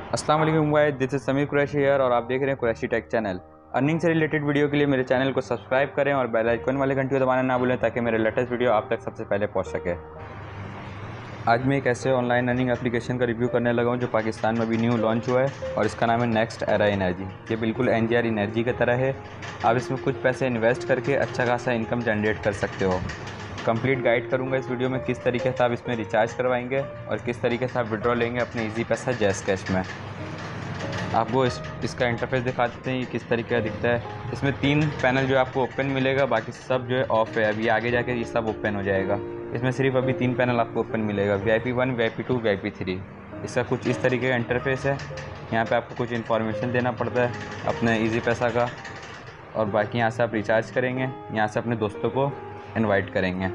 अस्सलाम वालेकुम guys, this is Sameer Qureshi here और आप देख रहे हैं कुरैशी टेक चैनल। अर्निंग से रिलेटेड वीडियो के लिए मेरे चैनल को सब्सक्राइब करें और बेल आइकन वाले घंटी को दबाना ना भूलें ताकि मेरे लेटेस्ट वीडियो आप तक सबसे पहले पहुंच सके। आज मैं एक ऐसे ऑनलाइन अर्निंग एप्लीकेशन का रिव्यू करने लगा हूं जो पाकिस्तान में अभी न्यू लॉन्च हुआ है और इसका नाम है नेक्स्ट एरा एनर्जी। ये बिल्कुल NGR एनर्जी की तरह है। आप इसमें कुछ पैसे इन्वेस्ट करके अच्छा खासा इनकम जनरेट कर सकते हो। कंप्लीट गाइड करूंगा इस वीडियो में किस तरीके से आप इसमें रिचार्ज करवाएंगे और किस तरीके से आप विड्रॉ लेंगे अपने इजी पैसा जैज़ कैश में। आपको इसका इंटरफेस दिखा देते हैं ये किस तरीके का दिखता है। इसमें 3 पैनल जो आपको ओपन मिलेगा, बाकी सब जो है ऑफ है। अभी आगे जाके ये सब ओपन हो जाएगा। इसमें सिर्फ अभी 3 पैनल आपको ओपन मिलेगा, VIP 1, VIP 2, VIP 3। इसका कुछ इस तरीके का इंटरफेस है। यहाँ पे आपको कुछ इन्फॉर्मेशन देना पड़ता है अपने इजी पैसा का और बाकी यहाँ से आप रिचार्ज करेंगे, यहाँ से अपने दोस्तों को इनवाइट करेंगे।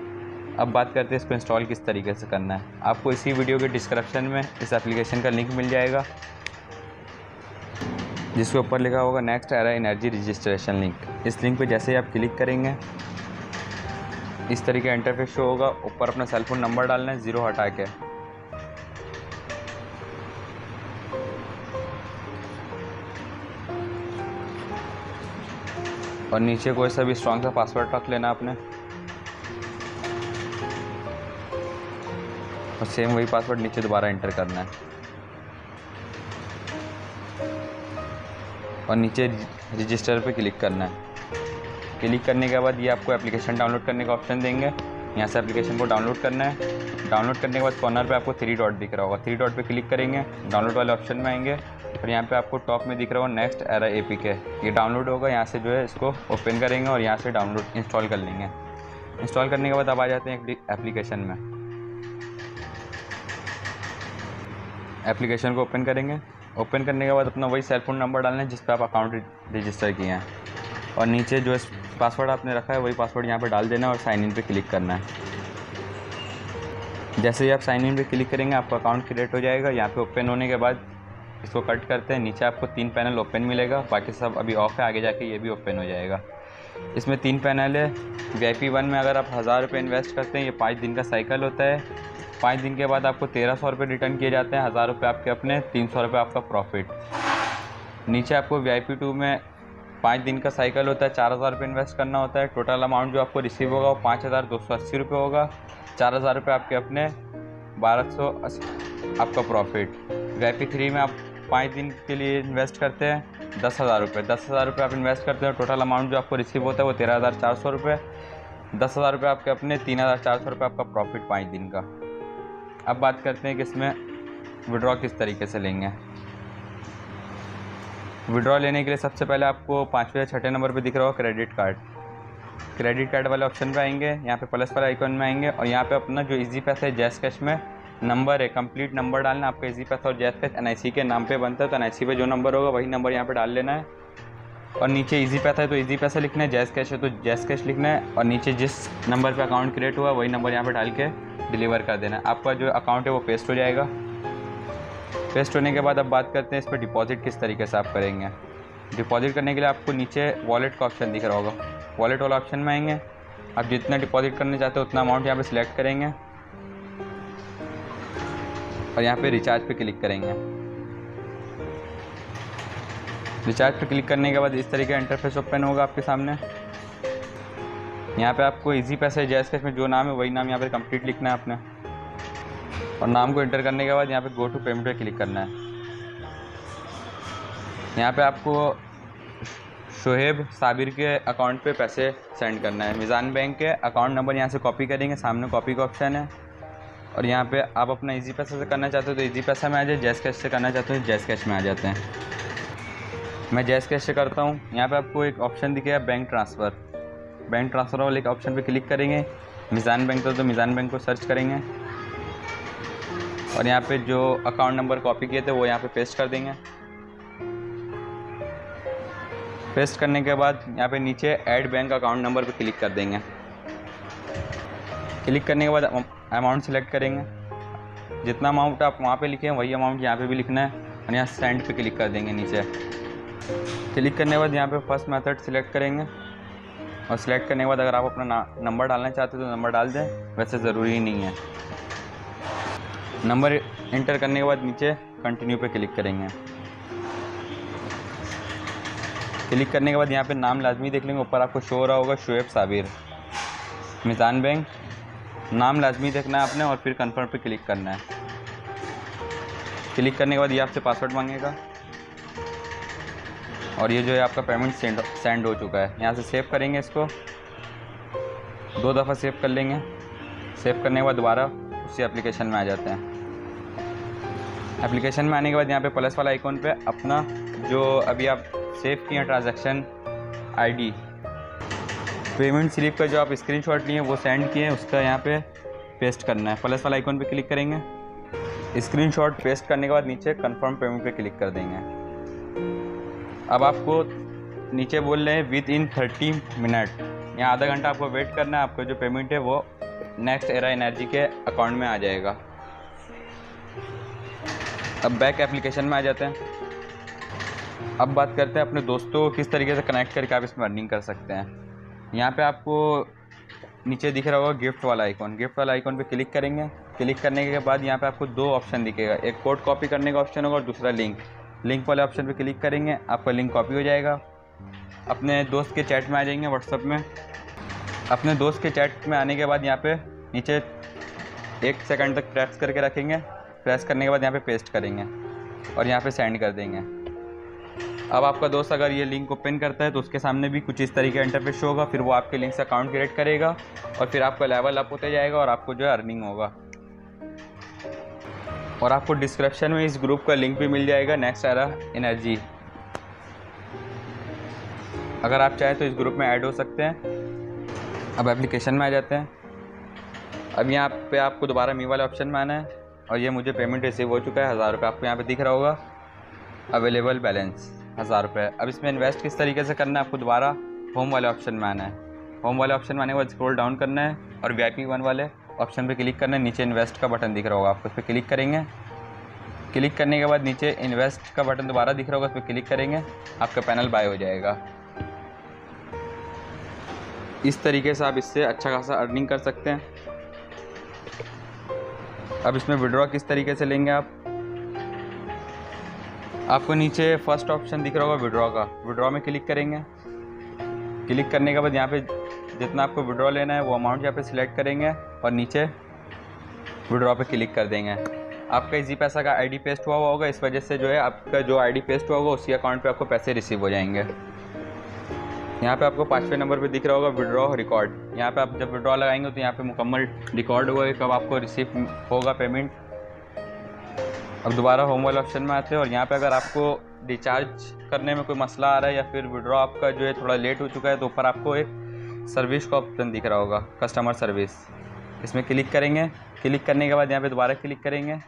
अब बात करते हैं इसको इंस्टॉल किस तरीके से करना है। आपको इसी वीडियो के डिस्क्रिप्शन में इस एप्लीकेशन का लिंक मिल जाएगा जिसके ऊपर लिखा होगा next era energy registration link. इस लिंक पे जैसे ही आप क्लिक करेंगे इस तरीके का इंटरफेस शो होगा। ऊपर अपना सेल फोन नंबर डालना है 0 हटा के। और नीचे कोई सा भी स्ट्रॉन्ग सा पासवर्ड रख लेना आपने और सेम वही पासवर्ड नीचे दोबारा एंटर करना है और नीचे रजिस्टर पे क्लिक करना है। क्लिक करने के बाद ये आपको एप्लीकेशन डाउनलोड करने का ऑप्शन देंगे। यहाँ से एप्लीकेशन को डाउनलोड करना है। डाउनलोड करने के बाद कॉर्नर पे आपको 3 डॉट दिख रहा होगा। 3 डॉट पे क्लिक करेंगे, डाउनलोड वाले ऑप्शन में आएंगे और यहाँ पे आपको टॉप में दिख रहा होगा नेक्स्ट एरा APK। ये डाउनलोड होगा। यहाँ से जो है इसको ओपन करेंगे और यहाँ से डाउनलोड इंस्टॉल कर लेंगे। इंस्टॉल करने के बाद आप आ जाते हैं एप्लीकेशन में। एप्लीकेशन को ओपन करेंगे। ओपन करने के बाद अपना वही सेल फोन नंबर डालना है जिस पे आप अकाउंट रजिस्टर किए हैं और नीचे जो पासवर्ड आपने रखा है वही पासवर्ड यहाँ पे डाल देना और साइन इन पे क्लिक करना है। जैसे ही आप साइन इन पे क्लिक करेंगे आपका अकाउंट क्रिएट हो जाएगा। यहाँ पे ओपन होने के बाद इसको कट करते हैं। नीचे आपको 3 पैनल ओपन मिलेगा, बाकी सब अभी ऑफ है। आगे जाके ये भी ओपन हो जाएगा। इसमें 3 पैनल है। VIP 1 में अगर आप 1000 रुपये इन्वेस्ट करते हैं, ये 5 दिन का साइकिल होता है। 5 दिन के बाद आपको 1300 रुपये रिटर्न किए जाते हैं। 1000 रुपये आपके अपने, 300 रुपये आपका प्रॉफिट। नीचे आपको VIP 2 में 5 दिन का साइकिल होता है, 4000 रुपये इन्वेस्ट करना होता है। टोटल अमाउंट जो आपको रिसीव होगा वो 5280 रुपये होगा। 4000 रुपये आपके अपने, 1280 आपका प्रॉफिट। VIP 3 में आप 5 दिन के लिए इन्वेस्ट करते हैं 10,000 रुपये। 10,000 रुपये आप इन्वेस्ट करते हैं। टोटल अमाउंट जो आपको रिसीव होता है वो 13,400 रुपये। 10,000 रुपये आपके अपने, 3,400 रुपये आपका प्रॉफिट 5 दिन का। अब बात करते हैं कि इसमें विड्रॉ किस तरीके से लेंगे। विड्रॉ लेने के लिए सबसे पहले आपको 5वें या 6ठे नंबर पे दिख रहा होगा क्रेडिट कार्ड। क्रेडिट कार्ड वाले ऑप्शन पे आएंगे, यहाँ पे प्लस वाले आइकन में आएंगे और यहाँ पे अपना जो इजी पैसा है जैज़ कैश में नंबर है, कंप्लीट नंबर डालना। आपका इजी पैसा और जैज़ कैश NIC के नाम पे बनता है, तो NIC पे जो नंबर होगा वही नंबर यहाँ पे डाल लेना है। और नीचे इजी पैसा है तो इजी पैसा लिखना है, जैज़ कैश है तो जैज़ कैश लिखना है और नीचे जिस नंबर पे अकाउंट क्रिएट हुआ वही नंबर यहाँ पे डाल के डिलीवर कर देना है। आपका जो अकाउंट है वो पेस्ट हो जाएगा। पेस्ट होने के बाद अब बात करते हैं इस पर डिपॉजिट किस तरीके से आप करेंगे। डिपॉजिट करने के लिए आपको नीचे वॉलेट का ऑप्शन दिख रहा होगा। वॉलेट वाला ऑप्शन में आएंगे। आप जितना डिपॉजिट करना चाहते हो उतना अमाउंट यहाँ पे सिलेक्ट करेंगे और यहाँ पे रिचार्ज पे क्लिक करेंगे। रिचार्ज पे क्लिक करने के बाद इस तरीके का इंटरफेस ओपन होगा आपके सामने। यहाँ पे आपको इजी पैसे जैज़ कैश में जो नाम है वही नाम यहाँ पे कंप्लीट लिखना है आपने और नाम को एंटर करने के बाद यहाँ पे गो टू पेमेंट पे क्लिक करना है। यहाँ पे आपको शोहेब साबिर के अकाउंट पे पैसे सेंड करना है। मिज़ान बैंक के अकाउंट नंबर यहाँ से कॉपी करेंगे, सामने कॉपी का ऑप्शन है और यहाँ पे आप अपना इजी पैसा से करना चाहते हो तो इजी पैसा में आ जाए, जैज़ कैश से करना चाहते हो जैज़ कैश में आ जाते हैं। मैं जैज़ कैश से करता हूँ। यहाँ पे आपको एक ऑप्शन दिखेगा बैंक ट्रांसफ़र। बैंक ट्रांसफ़र वाले एक ऑप्शन पे क्लिक करेंगे। मिज़ान बैंक तो मिज़ान बैंक को सर्च करेंगे और यहाँ पे जो अकाउंट नंबर कॉपी किए थे वो यहाँ पे पेस्ट कर देंगे। पेस्ट करने के बाद यहाँ पे नीचे ऐड बैंक अकाउंट नंबर पे क्लिक कर देंगे। क्लिक करने के बाद अमाउंट सेलेक्ट करेंगे। जितना अमाउंट आप वहाँ पे लिखे हैं वही अमाउंट यहाँ पे भी लिखना है और यहाँ सेंड पे क्लिक कर देंगे। नीचे क्लिक करने के बाद यहाँ पे फर्स्ट मेथड सिलेक्ट करेंगे और सिलेक्ट करने के बाद अगर आप अपना नंबर डालना चाहते हो तो नंबर डाल दें, वैसे ज़रूरी नहीं है। नंबर इंटर करने के बाद नीचे कंटिन्यू पे क्लिक करेंगे। क्लिक करने के बाद यहाँ पे नाम लाजमी देख लेंगे, ऊपर आपको शो हो रहा होगा शुएब साबिर, मिज़ान बैंक। नाम लाजमी देखना है आपने और फिर कन्फर्म पे क्लिक करना है। क्लिक करने के बाद ये आपसे पासवर्ड मांगेगा और ये जो है आपका पेमेंट सेंड हो चुका है। यहाँ से सेव करेंगे, इसको 2 दफ़ा सेव कर लेंगे। सेव करने के बाद दोबारा उसी एप्लीकेशन में आ जाते हैं। एप्लीकेशन में आने के बाद यहाँ पे प्लस वाला आइकॉन पे अपना जो अभी आप सेव किए हैं ट्रांजैक्शन आईडी, पेमेंट स्लिप का जो आप स्क्रीनशॉट लिए वो सेंड किए हैं, उसका यहाँ पे पेस्ट करना है। प्लस वाला आइकॉन पे क्लिक करेंगे। स्क्रीनशॉट पेस्ट करने के बाद नीचे कंफर्म पेमेंट पे क्लिक कर देंगे। अब आपको नीचे बोल रहे हैं विद इन 30 मिनट, यहाँ आधा घंटा आपको वेट करना है। आपका जो पेमेंट है वो नेक्स्ट एरा एनर्जी के अकाउंट में आ जाएगा। अब बैक एप्लीकेशन में आ जाते हैं। अब बात करते हैं अपने दोस्तों को किस तरीके से कनेक्ट करके आप इसमें अर्निंग कर सकते हैं। यहाँ पे आपको नीचे दिख रहा होगा गिफ्ट वाला आइकॉन, गिफ्ट वाला आइकॉन पे क्लिक करेंगे। क्लिक करने के बाद यहाँ पे आपको 2 ऑप्शन दिखेगा, एक कोड कॉपी करने का ऑप्शन होगा और दूसरा लिंक वाले ऑप्शन पे क्लिक करेंगे, आपका लिंक कॉपी हो जाएगा। अपने दोस्त के चैट में आ जाएंगे व्हाट्सएप में। अपने दोस्त के चैट में आने के बाद यहाँ पे नीचे 1 सेकंड तक प्रेस करके रखेंगे। प्रेस करने के बाद यहाँ पे पेस्ट करेंगे और यहाँ पे सेंड कर देंगे। अब आपका दोस्त अगर ये लिंक ओपन करता है तो उसके सामने भी कुछ इस तरीके का इंटरफेस शो होगा। फिर वो आपके लिंक से अकाउंट क्रिएट करेगा और फिर आपका लेवल अप होते जाएगा और आपको जो है अर्निंग होगा। और आपको डिस्क्रिप्शन में इस ग्रुप का लिंक भी मिल जाएगा, नेक्स्ट एरा एनर्जी। अगर आप चाहें तो इस ग्रुप में ऐड हो सकते हैं। अब एप्लीकेशन में आ जाते हैं। अब यहाँ पे आपको दोबारा मी वाले ऑप्शन में आना है और ये मुझे पेमेंट रिसीव हो चुका है 1000 रुपये। आपको यहाँ पे दिख रहा होगा अवेलेबल बैलेंस 1000 रुपये। अब इसमें इन्वेस्ट किस तरीके से करना है, आपको दोबारा होम वाले ऑप्शन में आना है। होम वाले ऑप्शन में आने के बाद स्क्रॉल डाउन करना है और VIP 1 वाले ऑप्शन पे क्लिक करना है। नीचे इन्वेस्ट का बटन दिख रहा होगा, आपको उस पर क्लिक करेंगे। क्लिक करने के बाद नीचे इन्वेस्ट का बटन दोबारा दिख रहा होगा, उस पर क्लिक करेंगे, आपका पैनल बाय हो जाएगा। इस तरीके से आप इससे अच्छा खासा अर्निंग कर सकते हैं। अब इसमें विड्रॉ किस तरीके से लेंगे आपको नीचे फर्स्ट ऑप्शन दिख रहा होगा विड्रॉ का, विड्रॉ में क्लिक करेंगे। क्लिक करने के बाद यहाँ पे जितना आपको विड्रॉ लेना है वो अमाउंट यहाँ पे सिलेक्ट करेंगे और नीचे विड्रॉ पे क्लिक कर देंगे। आपका इजी पैसा का ID पेस्ट हुआ होगा, इस वजह से जो है आपका जो ID पेस्ट हुआ होगा उसी अकाउंट पे आपको पैसे रिसीव हो जाएंगे। यहाँ पे आपको 5वें नंबर पे दिख रहा होगा विड्रॉ रिकॉर्ड। यहाँ पे आप जब विड्रॉ लगाएंगे तो यहाँ पे मुकम्मल रिकॉर्ड होगा कब आपको रिसीव होगा पेमेंट। अब दोबारा होम वाले ऑप्शन में आते हैं और यहाँ पे अगर आपको रिचार्ज करने में कोई मसला आ रहा है या फिर विड्रॉ आपका जो है थोड़ा लेट हो चुका है तो ऊपर आपको एक सर्विस का ऑप्शन दिख रहा होगा, कस्टमर सर्विस। इसमें क्लिक करेंगे। क्लिक करने के बाद यहाँ पे दोबारा क्लिक करेंगे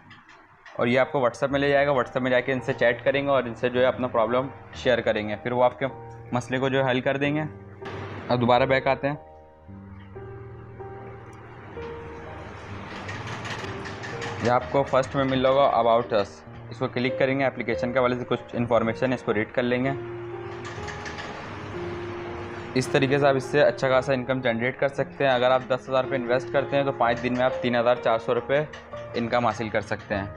और ये आपको व्हाट्सएप में ले जाएगा। व्हाट्सएप में जाके इनसे चैट करेंगे और इनसे जो है अपना प्रॉब्लम शेयर करेंगे, फिर वो आपके मसले को जो है हल कर देंगे। अब दोबारा बैक आते हैं। ये आपको फर्स्ट में मिल होगा अबाउट अस, इसको क्लिक करेंगे। एप्लीकेशन के वाले से कुछ इन्फॉर्मेशन है, इसको रीड कर लेंगे। इस तरीके से आप इससे अच्छा खासा इनकम जनरेट कर सकते हैं। अगर आप 10,000 रुपये इन्वेस्ट करते हैं तो 5 दिन में आप 3,400 रुपये इनकम हासिल कर सकते हैं।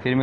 फिर